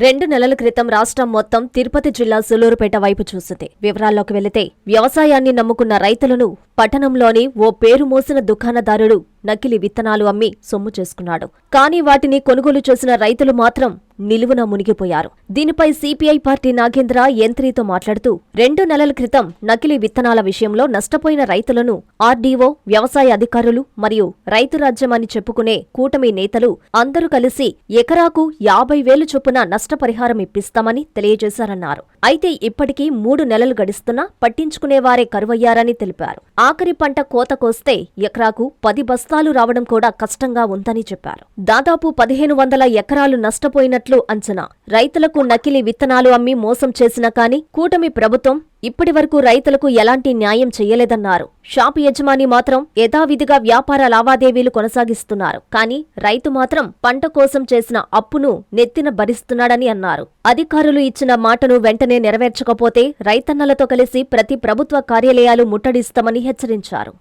2 నెలల క్రితం రాష్ట్రం మొత్తం తిరుపతి జిల్లా సూలూరుపేట వైపు చూసింది. వివరాల్లోకి వెళితే వ్యవసాయాన్ని నమ్ముకున్న రైతులను పట్టణంలోని ఓ పేరు మోసిన దుకాణదారుడు నకిలీ విత్తనాలు అమ్మి సొమ్ము చేసుకున్నాడు. కానీ వాటిని కొనుగోలు చేసిన రైతులు మాత్రం నిలువున మునిగిపోయారు. దీనిపై సిపిఐ పార్టీ నాగేంద్ర యంత్రితో మాట్లాడుతూ 2 నెలల క్రితం నకిలీ విత్తనాల విషయంలో నష్టపోయిన రైతులను ఆర్డీఓ, వ్యవసాయ అధికారులు మరియు రైతు రాజ్యం అని చెప్పుకునే కూటమి నేతలు అందరూ కలిసి ఎకరాకు 50,000 చొప్పున నష్టపరిహారం ఇప్పిస్తామని తెలియజేశారన్నారు. అయితే ఇప్పటికీ 3 నెలలు గడుస్తున్నా పట్టించుకునేవారే కరువయ్యారని తెలిపారు. ఆఖరి పంట కోత కోస్తే ఎకరాకు 10 బస్తాలు రావడం కూడా కష్టంగా ఉందని చెప్పారు. దాదాపు 1,500 ఎకరాలు నష్టపోయినట్లు అంచనా. రైతులకు నకిలీ విత్తనాలు అమ్మి మోసం చేసినా కానీ కూటమి ప్రభుత్వం ఇప్పటి వరకు రైతులకు ఎలాంటి న్యాయం చెయ్యలేదన్నారు. షాపు యజమాని మాత్రం యథావిధిగా వ్యాపార లావాదేవీలు కొనసాగిస్తున్నారు. కానీ రైతు మాత్రం పంట కోసం చేసిన అప్పును నెత్తిన భరిస్తున్నాడని అన్నారు. అధికారులు ఇచ్చిన మాటను వెంటనే నెరవేర్చకపోతే రైతన్నలతో కలిసి ప్రతి ప్రభుత్వ కార్యాలయాలు ముట్టడిస్తామని హెచ్చరించారు.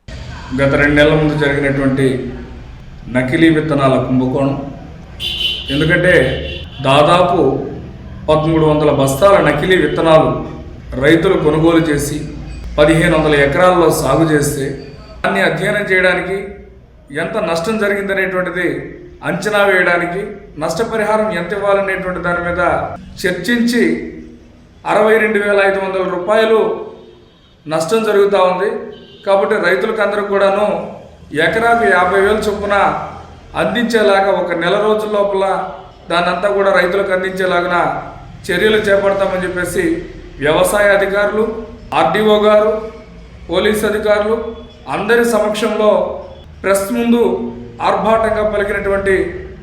గత 2 నెలల ముందు జరిగినటువంటి నకిలీ విత్తనాల కుంభకోణం, ఎందుకంటే దాదాపు 1,300 బస్తాల నకిలీ విత్తనాలు రైతులు కొనుగోలు చేసి 1,500 ఎకరాల్లో సాగు చేస్తే దాన్ని అధ్యయనం చేయడానికి ఎంత నష్టం జరిగిందనేటువంటిది అంచనా వేయడానికి, నష్టపరిహారం ఎంత ఇవ్వాలనేటువంటి దాని మీద చర్చించి 62,500 రూపాయలు నష్టం జరుగుతూ ఉంది. కాబట్టి రైతులకు అందరూ కూడాను ఎకరాకు 50,000 చొప్పున అందించేలాగా 1 నెల రోజుల లోపల దాన్నంతా కూడా రైతులకు అందించేలాగా చర్యలు చేపడతామని చెప్పేసి వ్యవసాయ అధికారులు, ఆర్డీఓ గారు, పోలీస్ అధికారులు అందరి సమక్షంలో ప్రెస్ ముందు ఆర్భాటంగా పలికినటువంటి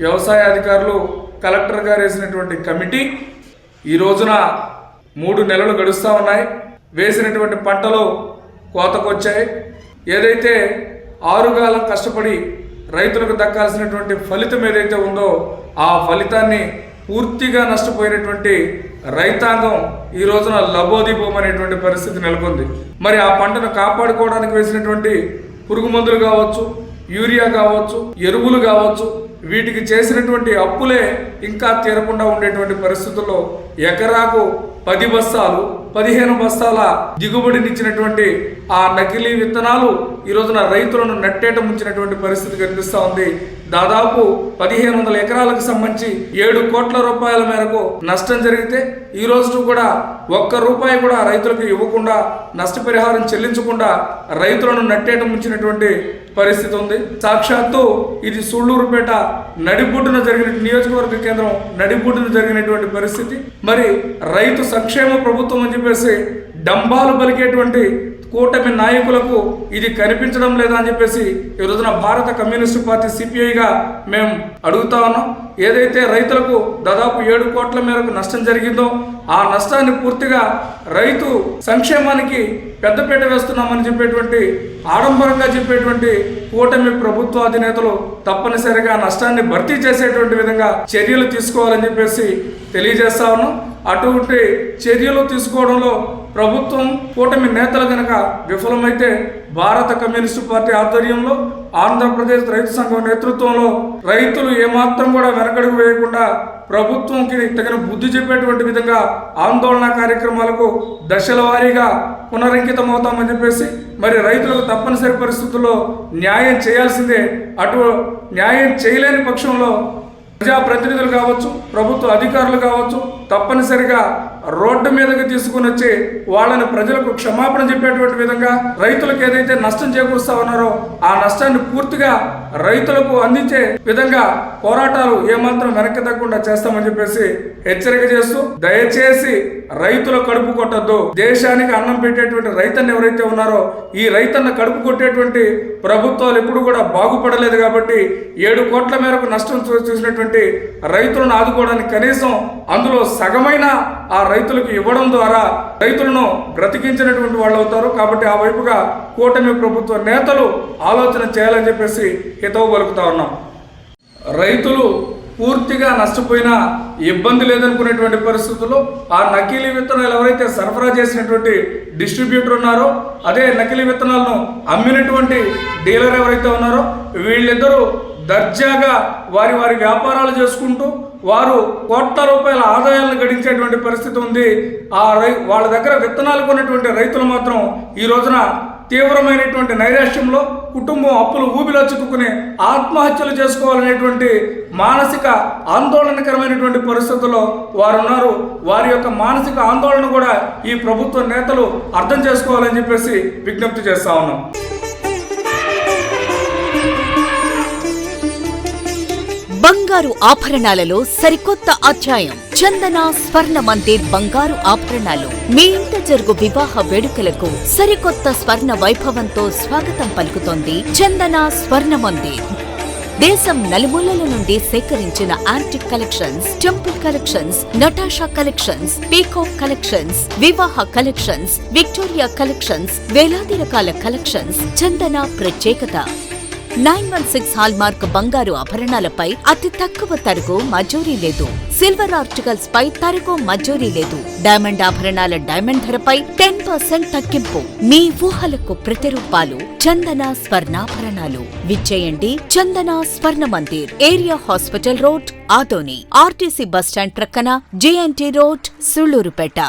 వ్యవసాయ అధికారులు, కలెక్టర్ గారు వేసినటువంటి కమిటీ ఈ రోజున 3 నెలలు గడుస్తూ ఉన్నాయి. వేసినటువంటి పంటలు కోతకొచ్చాయి. ఏదైతే 6 కాలం కష్టపడి రైతులకు దక్కాల్సినటువంటి ఫలితం ఏదైతే ఉందో ఆ ఫలితాన్ని పూర్తిగా నష్టపోయినటువంటి రైతాంగం ఈ రోజున లబోదిబోం అనేటువంటి పరిస్థితి నెలకొంది. మరి ఆ పంటను కాపాడుకోవడానికి వేసినటువంటి పురుగు మందులు కావచ్చు, యూరియా కావచ్చు, ఎరువులు కావచ్చు, వీటికి చేసినటువంటి అప్పులే ఇంకా తీరకుండా ఉండేటువంటి పరిస్థితుల్లో ఎకరాకు 10 బస్తాలు 15 బస్తాల దిగుబడినిచ్చినటువంటి ఆ నకిలీ విత్తనాలు ఈ రోజున రైతులను నట్టేట ముంచినటువంటి పరిస్థితి కనిపిస్తూ ఉంది. దాదాపు 1,500 ఎకరాలకు సంబంధించి 7 కోట్ల రూపాయల మేరకు నష్టం జరిగితే ఈ రోజు కూడా ₹1 కూడా రైతులకు ఇవ్వకుండా, నష్టపరిహారం చెల్లించకుండా రైతులను నట్టేట ముంచినటువంటి పరిస్థితి ఉంది. సాక్షాత్తు ఇది సూళ్లూరుపేట నడిబొడ్డున జరిగిన నియోజకవర్గ కేంద్రం నడిబొడ్డున జరిగినటువంటి పరిస్థితి. మరి రైతు సంక్షేమ ప్రభుత్వం అని చెప్పేసి డంబాలు పలికేటువంటి కూటమి నాయకులకు ఇది కనిపించడం లేదా అని చెప్పేసి ఈ రోజున భారత కమ్యూనిస్టు పార్టీ సిపిఐగా మేము అడుగుతా ఉన్నాం. ఏదైతే రైతులకు దాదాపు 7 కోట్ల మేరకు నష్టం జరిగిందో ఆ నష్టాన్ని పూర్తిగా రైతు సంక్షేమానికి పెద్దపీట వేస్తున్నామని చెప్పేటువంటి ఆడంబరంగా చెప్పేటువంటి కూటమి ప్రభుత్వ అధినేతలు తప్పనిసరిగా నష్టాన్ని భర్తీ చేసేటువంటి విధంగా చర్యలు తీసుకోవాలని చెప్పేసి తెలియజేస్తా ఉన్నాం. అటువంటి చర్యలు తీసుకోవడంలో ప్రభుత్వం, కూటమి నేతలు కనుక విఫలమైతే భారత కమ్యూనిస్టు పార్టీ ఆధ్వర్యంలో ఆంధ్రప్రదేశ్ రైతు సంఘం నేతృత్వంలో రైతులు ఏమాత్రం కూడా వెనకడుగు వేయకుండా ప్రభుత్వంకి తగిన బుద్ధి చెప్పేటువంటి విధంగా ఆందోళన కార్యక్రమాలకు దశల వారీగా పునరంకితమవుతామని చెప్పేసి, మరి రైతులకు తప్పనిసరి పరిస్థితుల్లో న్యాయం చేయాల్సిందే. అటు న్యాయం చేయలేని పక్షంలో ప్రజాప్రతినిధులు కావచ్చు, ప్రభుత్వ అధికారులు కావచ్చు, తప్పనిసరిగా రోడ్డు మీదకి తీసుకుని వచ్చి వాళ్ళని ప్రజలకు క్షమాపణ చెప్పేటువంటి విధంగా రైతులకు ఏదైతే నష్టం చేకూరుస్తా ఉన్నారో ఆ నష్టాన్ని పూర్తిగా రైతులకు అందించే విధంగా పోరాటాలు ఏమాత్రం వెనక్కి తగ్గకుండా చేస్తామని చెప్పేసి హెచ్చరిక చేస్తూ, దయచేసి రైతుల కడుపు కొట్టద్దు. దేశానికి అన్నం పెట్టేటువంటి రైతన్న ఎవరైతే ఉన్నారో ఈ రైతన్న కడుపు కొట్టేటువంటి ప్రభుత్వాలు ఎప్పుడు కూడా బాగుపడలేదు. కాబట్టి 7 కోట్ల మేరకు నష్టం చూసినటువంటి రైతులను ఆదుకోవడానికి కనీసం అందులో సగమైన ఆ రైతులకు ఇవ్వడం ద్వారా రైతులను బ్రతికించినటువంటి వాళ్ళు అవుతారు. కాబట్టి ఆ వైపుగా కూటమి ప్రభుత్వ నేతలు ఆలోచన చేయాలని చెప్పేసి హితవు పలుకుతా ఉన్నాం. రైతులు పూర్తిగా నష్టపోయినా ఇబ్బంది లేదనుకునేటువంటి పరిస్థితుల్లో ఆ నకిలీ విత్తనాలు ఎవరైతే సరఫరా చేసినటువంటి డిస్ట్రిబ్యూటర్ ఉన్నారో, అదే నకిలీ విత్తనాలను అమ్మినటువంటి డీలర్ ఎవరైతే ఉన్నారో వీళ్ళిద్దరూ దర్జాగా వారి వ్యాపారాలు చేసుకుంటూ వారు కోట్ల రూపాయల ఆదాయాలను గడించేటువంటి పరిస్థితి ఉంది. వాళ్ళ దగ్గర విత్తనాలు కొన్నటువంటి రైతులు మాత్రం ఈ రోజున తీవ్రమైనటువంటి నైరాశ్యంలో, కుటుంబం అప్పులు ఊబిలో చిక్కుకుని ఆత్మహత్యలు చేసుకోవాలనేటువంటి మానసిక ఆందోళనకరమైనటువంటి పరిస్థితుల్లో వారు ఉన్నారు. వారి యొక్క మానసిక ఆందోళన కూడా ఈ ప్రభుత్వ నేతలు అర్థం చేసుకోవాలని చెప్పేసి విజ్ఞప్తి చేస్తా ఉన్నాం. బంగారు ఆభరణాలలో సరికొత్త అధ్యాయం. చందన స్వర్ణ మందిర్ బంగారు ఆభరణాలు. మీ ఇంట జరుగు వివాహ వేడుకలకు సరికొత్త స్వర్ణ వైభవంతో స్వాగతం పలుకుతోంది చందన స్వర్ణ మందిర్. దేశం నలుమూలల నుండి సేకరించిన antique collections, temple collections, Natasha collections, peacock collections, వివాహ కలెక్షన్స్, విక్టోరియా కలెక్షన్స్, వేలాది రకాల కలెక్షన్స్. చందన ప్రత్యేకత 916 హాల్మార్క్ బంగారు ఆభరణాలపై అతి తక్కువ తరుగు మజూరీ లేదు. సిల్వర్ ఆర్టికల్స్ పై తరుగు మజూరీ లేదు. డైమండ్ ఆభరణాల డైమండ్ ధరపై 10% తగ్గింపు. మీ ఊహలకు ప్రతిరూపాలు చందన స్వర్ణాభరణాలు. విచ్చేయండి చందన స్వర్ణ Mandir, area hospital road, Adoni, RTC bus stand ప్రక్కన, జేఎన్టీ రోడ్, సుళ్లూరుపేట.